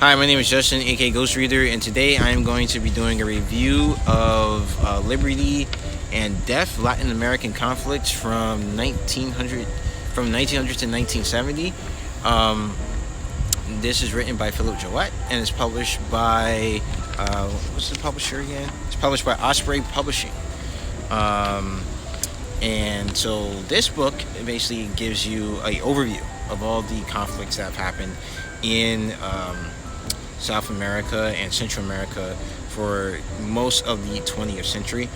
Hi, my name is Justin, aka Ghost Reader, and today I am going to be doing a review of liberty and death Latin American conflicts from 1900 to 1970. This is written by Phillip Jowett and is published by what's the publisher again? It's published by Osprey Publishing. And so this book basically gives you an overview of all the conflicts that have happened in South America and Central America for most of the 20th century.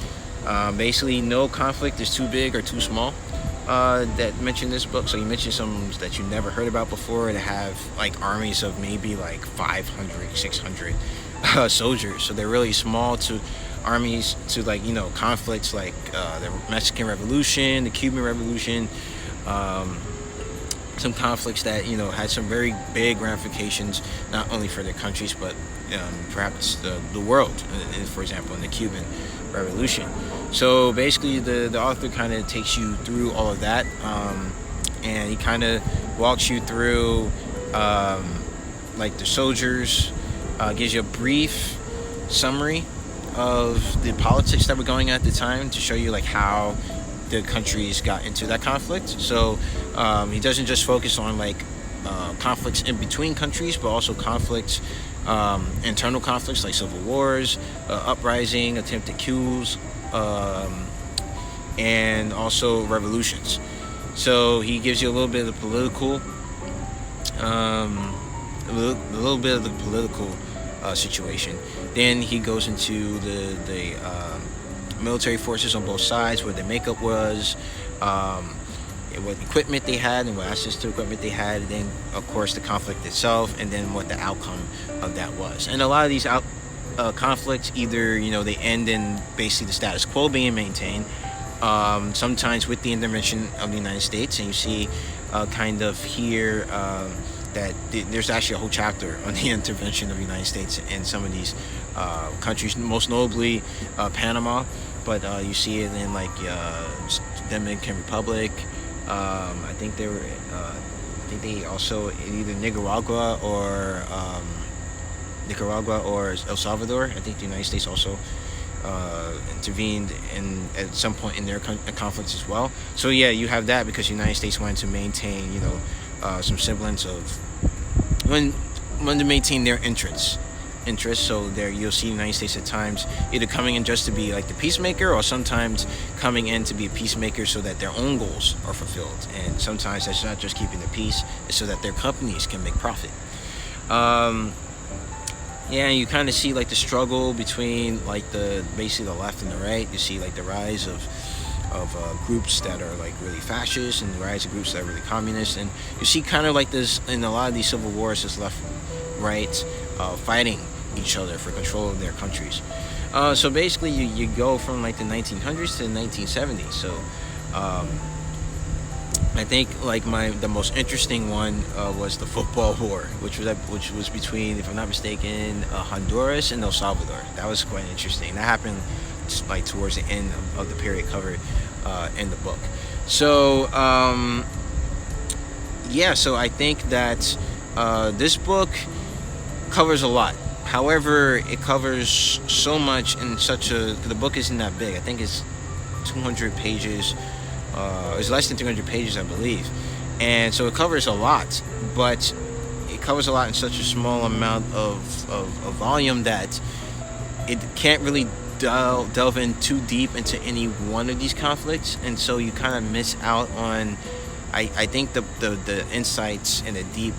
Basically, no conflict is too big or too small that mentioned this book. So you mentioned some that you never heard about before that have like armies of maybe like 500, 600 soldiers. So they're really small to armies to conflicts like the Mexican Revolution, the Cuban Revolution, some conflicts that had some very big ramifications not only for their countries but perhaps the world, for example in the Cuban Revolution. So basically the author kind of takes you through all of that, and he kind of walks you through like the soldiers, gives you a brief summary of the politics that were going on at the time to show you like how the countries got into that conflict. So he doesn't just focus on conflicts in between countries, but also conflicts, internal conflicts like civil wars, uprising, attempted coups, and also revolutions. So he gives you a little bit of the political, situation. Then he goes into the military forces on both sides, what their makeup was, what equipment they had and what access to equipment they had, and then of course the conflict itself, and then what the outcome of that was. And a lot of these conflicts, either they end in basically the status quo being maintained, sometimes with the intervention of the United States. And you see kind of here that there's actually a whole chapter on the intervention of the United States in some of these countries, most notably Panama, but you see it in Dominican Republic. I think they also in either Nicaragua or El Salvador. I think the United States also intervened at some point in their conflicts as well. So yeah, you have that because the United States wanted to maintain some semblance of wanted to maintain their interests. So there you'll see the United States at times either coming in just to be like the peacemaker, or sometimes coming in to be a peacemaker so that their own goals are fulfilled. And sometimes that's not just keeping the peace, it's so that their companies can make profit. Yeah, you kind of see like the struggle between basically the left and the right. You see like the rise of groups that are like really fascist, and the rise of groups that are really communist. And you see kind of like this in a lot of these civil wars, this left right fighting each other for control of their countries. So basically you go from like the 1900s to the 1970s. So I think the most interesting one was the football war, which was between, if I'm not mistaken, Honduras and El Salvador. That was quite interesting. That happened towards the end of the period covered in the book. So so I think that this book covers a lot. However, it covers so much in the book isn't that big. I think it's 200 pages. It's less than 200 pages, I believe. And so it covers a lot, but it covers a lot in such a small amount of volume that it can't really delve in too deep into any one of these conflicts. And so you kind of miss out on, I think, the insights and the deep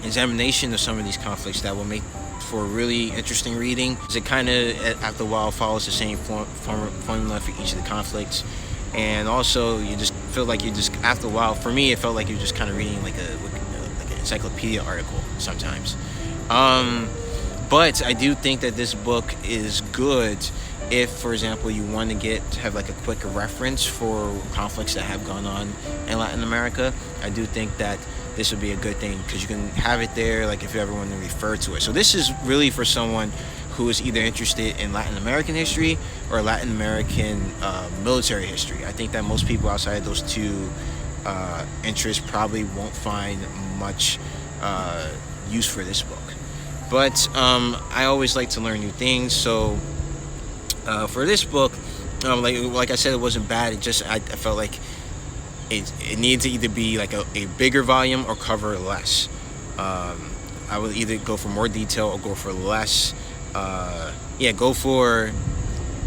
examination of some of these conflicts that will make for really interesting reading. It kind of after a while follows the same formula for each of the conflicts, and also you just feel like after a while, for me it felt like you're just kind of reading like an encyclopedia article sometimes. But I do think that this book is good if, for example, you want to have like a quick reference for conflicts that have gone on in Latin America. I do think that this would be a good thing because you can have it there, like if you ever want to refer to it. So this is really for someone who is either interested in Latin American history or Latin American military history. I think that most people outside of those two interests probably won't find much use for this book. But I always like to learn new things, so for this book, like I said, it wasn't bad. It just I felt like it needed to either be like a bigger volume or cover less. I would either go for more detail or go for less. Go for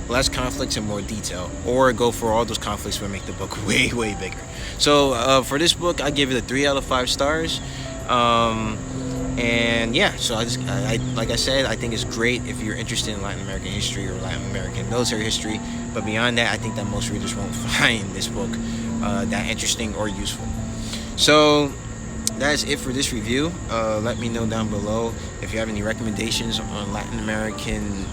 less conflicts and more detail, or go for all those conflicts but make the book way bigger. So for this book, I give it a 3 out of 5 stars. And yeah, so I like I said, I think it's great if you're interested in Latin American history or Latin American military history. But beyond that, I think that most readers won't find this book that interesting or useful. So that is it for this review. Let me know down below if you have any recommendations on Latin American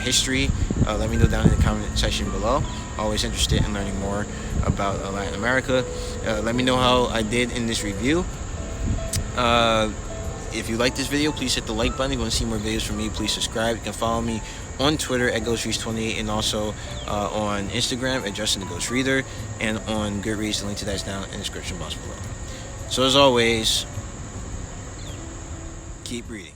history. Let me know down in the comment section below. Always interested in learning more about Latin America. Let me know how I did in this review. If you like this video, please hit the like button. If you want to see more videos from me, please subscribe. You can follow me on Twitter at GhostReads28 and also on Instagram at Justin the Ghost Reader, and on Goodreads. The link to that is down in the description box below. So as always, keep reading.